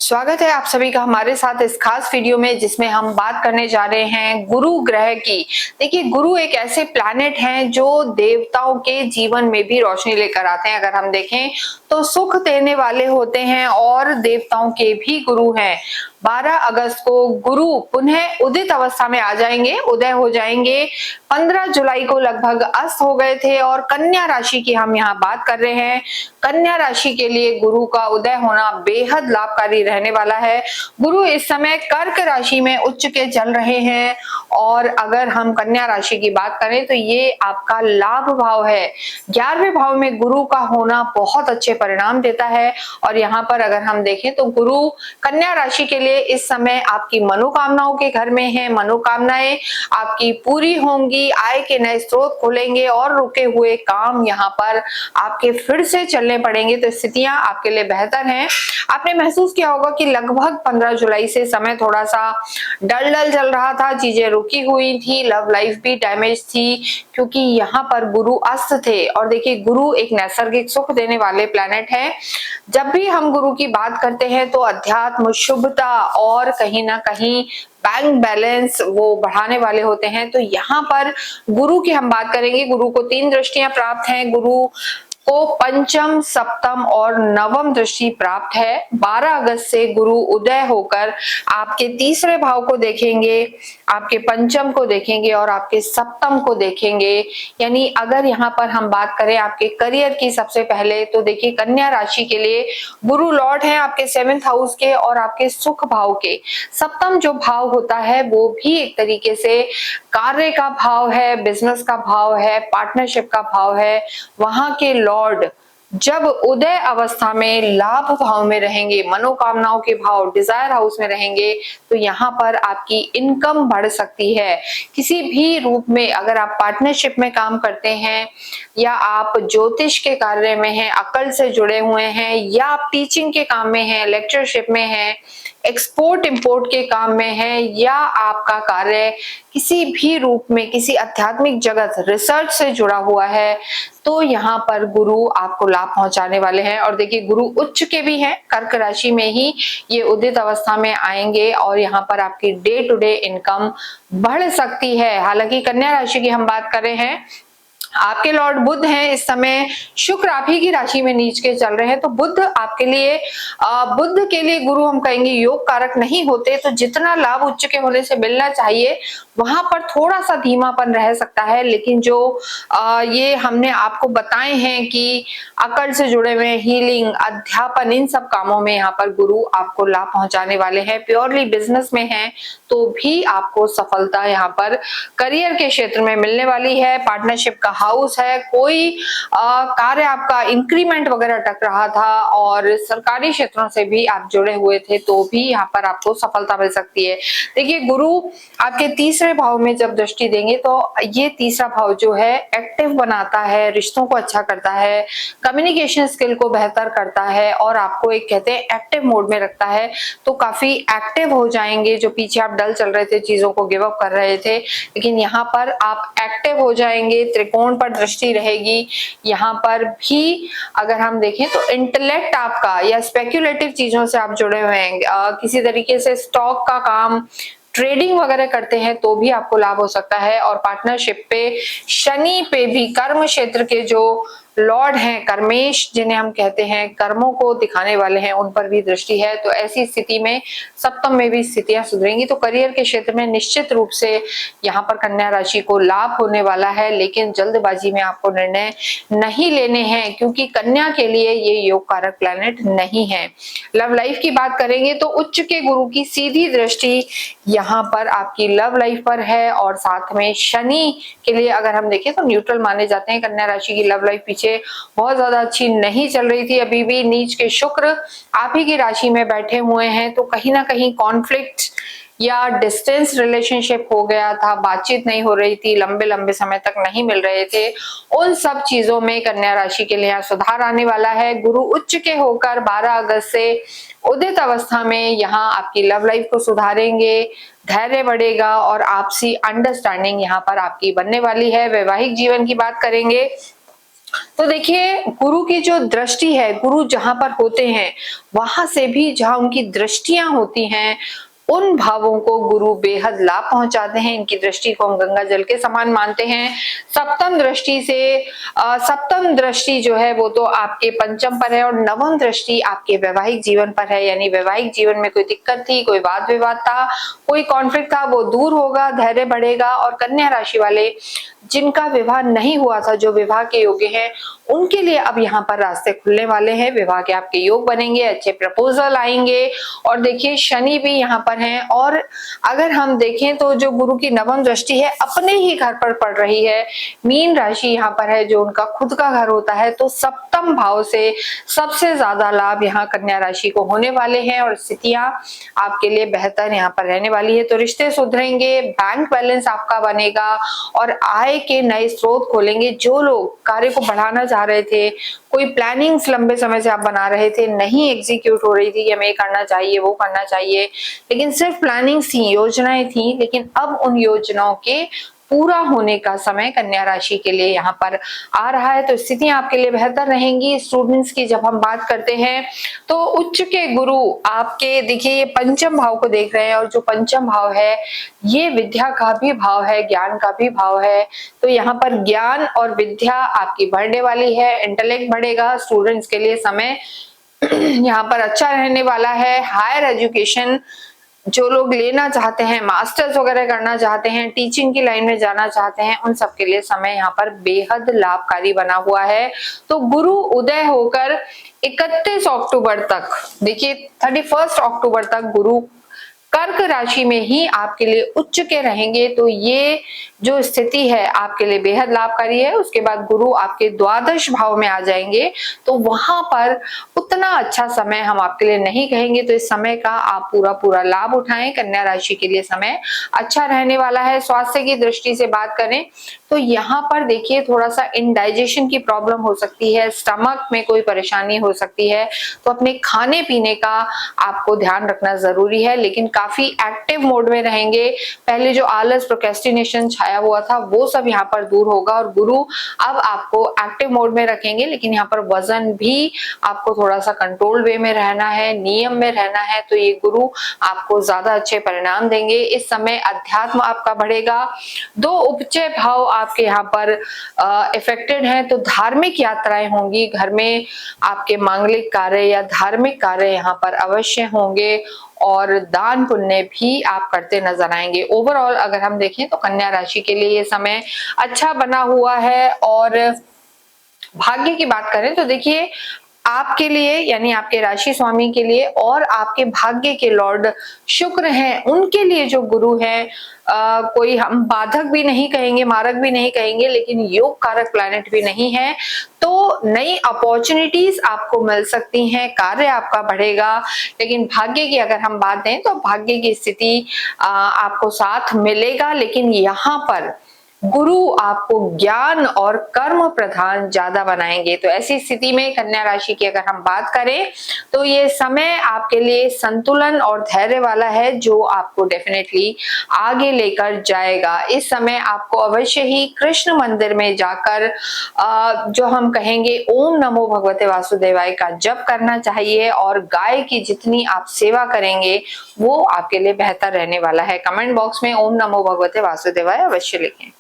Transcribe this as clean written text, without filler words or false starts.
स्वागत है आप सभी का हमारे साथ इस खास वीडियो में, जिसमें हम बात करने जा रहे हैं गुरु ग्रह की। देखिए, गुरु एक ऐसे प्लैनेट हैं जो देवताओं के जीवन में भी रोशनी लेकर आते हैं। अगर हम देखें तो सुख देने वाले होते हैं और देवताओं के भी गुरु हैं। 12 अगस्त को गुरु पुनः उदित अवस्था में आ जाएंगे, उदय हो जाएंगे। 15 जुलाई को लगभग अस्त हो गए थे और कन्या राशि की हम यहाँ बात कर रहे हैं। कन्या राशि के लिए गुरु का उदय होना बेहद लाभकारी रहने वाला है। गुरु इस समय कर्क राशि में उच्च के चल रहे हैं और अगर हम कन्या राशि की बात करें तो ये आपका लाभ भाव है। 11वें भाव में गुरु का होना बहुत अच्छे परिणाम देता है और यहाँ पर अगर हम देखें तो गुरु कन्या राशि के लिए इस समय आपकी मनोकामनाओं के घर में है। मनोकामनाएं आपकी पूरी होंगी, आय के नए स्रोत खुलेंगे और रुके हुए काम यहाँ पर आपके फिर से चलने पड़ेंगे। तो स्थितियां आपके लिए बेहतर हैं। आपने महसूस किया होगा कि लगभग 15 जुलाई से समय थोड़ा सा डल चल रहा था, चीजें रुकी हुई थी, लव लाइफ भी डैमेज थी क्योंकि यहाँ पर गुरु अस्त थे। और देखिए, गुरु एक नैसर्गिक सुख देने वाले प्लैनेट है। जब भी हम गुरु की बात करते हैं तो अध्यात्म, शुभता और कहीं ना कहीं बैंक बैलेंस वो बढ़ाने वाले होते हैं। तो यहाँ पर गुरु की हम बात करेंगे। गुरु को 3 दृष्टियां प्राप्त हैं। गुरु को पंचम, सप्तम और नवम दृष्टि प्राप्त है। 12 अगस्त से गुरु उदय होकर आपके तीसरे भाव को देखेंगे, आपके पंचम को देखेंगे और आपके सप्तम को देखेंगे। यानी अगर यहाँ पर हम बात करें आपके करियर की सबसे पहले, तो देखिए कन्या राशि के लिए गुरु लॉर्ड है आपके 7th हाउस के और आपके सुख भाव के। सप्तम जो भाव होता है वो भी एक तरीके से कार्य का भाव है, बिजनेस का भाव है, पार्टनरशिप का भाव है। वहां के लॉर्ड जब उदय अवस्था में लाभ भाव में रहेंगे, मनोकामनाओं के भाव डिजायर हाउस में रहेंगे, तो यहाँ पर आपकी इनकम बढ़ सकती है। किसी भी रूप में अगर आप पार्टनरशिप में काम करते हैं या आप ज्योतिष के कार्य में हैं, अकल से जुड़े हुए हैं, या आप टीचिंग के काम में हैं, लेक्चरशिप में हैं, एक्सपोर्ट इंपोर्ट के काम में है, या आपका कार्य किसी भी रूप में किसी आध्यात्मिक जगत रिसर्च से जुड़ा हुआ है, तो यहाँ पर गुरु आपको लाभ पहुंचाने वाले हैं। और देखिए, गुरु उच्च के भी हैं, कर्क राशि में ही ये उदित अवस्था में आएंगे और यहाँ पर आपकी डे टू डे इनकम बढ़ सकती है। हालांकि कन्या राशि की हम बात कर रहे हैं, आपके लॉर्ड बुध हैं इस समय, शुक्र आप ही की राशि में नीच के चल रहे हैं। तो बुध आपके लिए बुध के लिए गुरु हम कहेंगे योग कारक नहीं होते। तो जितना लाभ उच्च के होने से मिलना चाहिए वहां पर थोड़ा सा धीमापन रह सकता है। लेकिन जो ये हमने आपको बताए हैं कि अकल से जुड़े हुए हीलिंग, अध्यापन, इन सब कामों में यहाँ पर गुरु आपको लाभ पहुंचाने वाले हैं। प्योरली बिजनेस में हैं तो भी आपको सफलता यहाँ पर करियर के क्षेत्र में मिलने वाली है। पार्टनरशिप का हाउस है, कोई कार्य आपका इंक्रीमेंट वगैरह अटक रहा था और सरकारी क्षेत्रों से भी आप जुड़े हुए थे तो भी यहाँ पर आपको सफलता मिल सकती है। देखिए, गुरु आपके तीसरे भाव में जब दृष्टि देंगे तो ये तीसरा भाव जो है एक्टिव बनाता है, रिश्तों को अच्छा करता है, कम्युनिकेशन स्किल को बेहतर करता है और आपको एक कहते हैं एक्टिव मोड में रखता है। तो काफी एक्टिव हो जाएंगे। जो पीछे आप डल चल रहे थे, चीजों को गिव अप कर रहे थे, लेकिन यहाँ पर आप एक्टिव हो जाएंगे। त्रिकोण पर दृष्टि रहेगी। यहाँ पर भी अगर हम देखें तो इंटेलेक्ट आपका या स्पेक्युलेटिव चीजों से आप जुड़े हुए हैं, किसी तरीके से स्टॉक का काम, ट्रेडिंग वगैरह करते हैं तो भी आपको लाभ हो सकता है। और पार्टनरशिप पे शनि पे भी कर्म क्षेत्र के जो लॉर्ड हैं, कर्मेश जिन्हें हम कहते हैं, कर्मों को दिखाने वाले हैं, उन पर भी दृष्टि है। तो ऐसी स्थिति में सप्तम में भी स्थितियां सुधरेंगी। तो करियर के क्षेत्र में निश्चित रूप से यहाँ पर कन्या राशि को लाभ होने वाला है। लेकिन जल्दबाजी में आपको निर्णय नहीं लेने हैं क्योंकि कन्या के लिए ये योग कारक प्लैनेट नहीं है। लव लाइफ की बात करेंगे तो उच्च के गुरु की सीधी दृष्टि यहाँ पर आपकी लव लाइफ पर है और साथ में शनि के लिए अगर हम देखें तो न्यूट्रल माने जाते हैं। कन्या राशि की लव लाइफ पीछे बहुत ज्यादा अच्छी नहीं चल रही थी, अभी भी नीच के शुक्र आप ही की राशि में बैठे हुए हैं। तो कहीं ना कहीं कॉन्फ्लिक्ट या डिस्टेंस रिलेशनशिप हो गया था, बातचीत नहीं हो रही थी, लंबे लंबे समय तक नहीं मिल रहे थे। उन सब चीजों में कन्या राशि के लिए सुधार आने वाला है। गुरु उच्च के होकर 12 अगस्त से उदित अवस्था में यहाँ आपकी लव लाइफ को सुधारेंगे, धैर्य बढ़ेगा और आपसी अंडरस्टैंडिंग यहाँ पर आपकी बनने वाली है। वैवाहिक जीवन की बात करेंगे तो देखिए गुरु की जो दृष्टि है, गुरु जहां पर होते हैं वहां से भी जहां उनकी दृष्टियां होती हैं, उन भावों को गुरु बेहद लाभ पहुंचाते हैं। इनकी दृष्टि को हम गंगा जल के समान मानते हैं। सप्तम दृष्टि से सप्तम दृष्टि जो है वो तो आपके पंचम पर है और नवम दृष्टि आपके वैवाहिक जीवन पर है। यानी वैवाहिक जीवन में कोई दिक्कत थी, कोई वाद विवाद था, कोई कॉन्फ्लिक्ट था, वो दूर होगा, धैर्य बढ़ेगा। और कन्या राशि वाले जिनका विवाह नहीं हुआ था, जो विवाह के योग्य हैं, उनके लिए अब यहाँ पर रास्ते खुलने वाले हैं, विवाह के आपके योग बनेंगे, अच्छे प्रपोजल आएंगे। और देखिए शनि भी यहाँ पर हैं। और अगर हम देखें तो जो गुरु की नवम दृष्टि है अपने ही घर पर पड़ रही है, मीन राशि यहाँ पर है जो उनका खुद का घर होता है, तो सप्तम भाव से सबसे ज्यादा लाभ यहाँ कन्या राशि को होने वाले हैं और स्थितियां आपके लिए बेहतर यहाँ पर रहने वाली है। तो रिश्ते सुधरेंगे, बैंक बैलेंस आपका बनेगा और आय के नए स्रोत खोलेंगे। जो लोग कार्य को बढ़ाना चाह रहे थे, कोई प्लानिंग्स लंबे समय से आप बना रहे थे, नहीं एग्जीक्यूट हो रही थी कि हमें ये करना चाहिए, वो करना चाहिए, लेकिन सिर्फ प्लानिंग्स थी, योजनाएं थी, लेकिन अब उन योजनाओं के पूरा होने का समय कन्या राशि के लिए यहाँ पर आ रहा है। तो स्थितियां आपके लिए बेहतर रहेंगी। स्टूडेंट्स की जब हम बात करते हैं तो उच्च के गुरु आपके, देखिए ये पंचम भाव को देख रहे हैं और जो पंचम भाव है ये विद्या का भी भाव है, ज्ञान का भी भाव है। तो यहाँ पर ज्ञान और विद्या आपकी बढ़ने वाली है, इंटेलेक्ट बढ़ेगा। स्टूडेंट्स के लिए समय यहाँ पर अच्छा रहने वाला है। हायर एजुकेशन जो लोग लेना चाहते हैं, मास्टर्स वगैरह करना चाहते हैं, टीचिंग की लाइन में जाना चाहते हैं, उन सबके लिए समय यहाँ पर बेहद लाभकारी बना हुआ है। तो गुरु उदय होकर 31 अक्टूबर तक, देखिए 31 अक्टूबर तक गुरु कर्क राशि में ही आपके लिए उच्च के रहेंगे। तो ये जो स्थिति है आपके लिए बेहद लाभकारी है। उसके बाद गुरु आपके द्वादश भाव में आ जाएंगे, तो वहां पर उतना अच्छा समय हम आपके लिए नहीं कहेंगे। तो इस समय का आप पूरा पूरा लाभ उठाएं। कन्या राशि के लिए समय अच्छा रहने वाला है। स्वास्थ्य की दृष्टि से बात करें तो यहाँ पर देखिए थोड़ा सा इंडाइजेशन की प्रॉब्लम हो सकती है, स्टमक में कोई परेशानी हो सकती है, तो अपने खाने पीने का आपको ध्यान रखना जरूरी है। लेकिन काफी एक्टिव मोड में रहेंगे। पहले जो आलस, प्रोक्रेस्टिनेशन छाया हुआ था वो सब यहाँ पर दूर होगा और गुरु अब आपको एक्टिव मोड में रखेंगे। लेकिन यहाँ पर वजन भी आपको थोड़ा सा कंट्रोल वे में रहना है, नियम में रहना है। तो ये गुरु आपको ज्यादा अच्छे परिणाम देंगे। इस समय अध्यात्म आपका बढ़ेगा। 2 उपचय भाव आपके यहाँ पर इफेक्टेड हैं, तो धार्मिक यात्राएं होंगी। घर में आपके मांगलिक कार्य या धार्मिक कार्य यहाँ पर अवश्य होंगे और दान पुण्य भी आप करते नजर आएंगे। ओवरऑल अगर हम देखें तो कन्या राशि के लिए ये समय अच्छा बना हुआ है। और भाग्य की बात करें तो देखिए आपके लिए, यानी आपके राशि स्वामी के लिए और आपके भाग्य के लॉर्ड शुक्र हैं, उनके लिए जो गुरु है कोई हम बाधक भी नहीं कहेंगे, मारक भी नहीं कहेंगे, लेकिन योग कारक प्लैनेट भी नहीं है। तो नई अपॉर्चुनिटीज आपको मिल सकती हैं, कार्य आपका बढ़ेगा। लेकिन भाग्य की अगर हम बात दें तो भाग्य की स्थिति आपको साथ मिलेगा, लेकिन यहाँ पर गुरु आपको ज्ञान और कर्म प्रधान ज्यादा बनाएंगे। तो ऐसी स्थिति में कन्या राशि की अगर हम बात करें तो ये समय आपके लिए संतुलन और धैर्य वाला है, जो आपको डेफिनेटली आगे लेकर जाएगा। इस समय आपको अवश्य ही कृष्ण मंदिर में जाकर जो हम कहेंगे ओम नमो भगवते वासुदेवाय का जप करना चाहिए और गाय की जितनी आप सेवा करेंगे वो आपके लिए बेहतर रहने वाला है। कमेंट बॉक्स में ओम नमो भगवते वासुदेवाय अवश्य लिखें।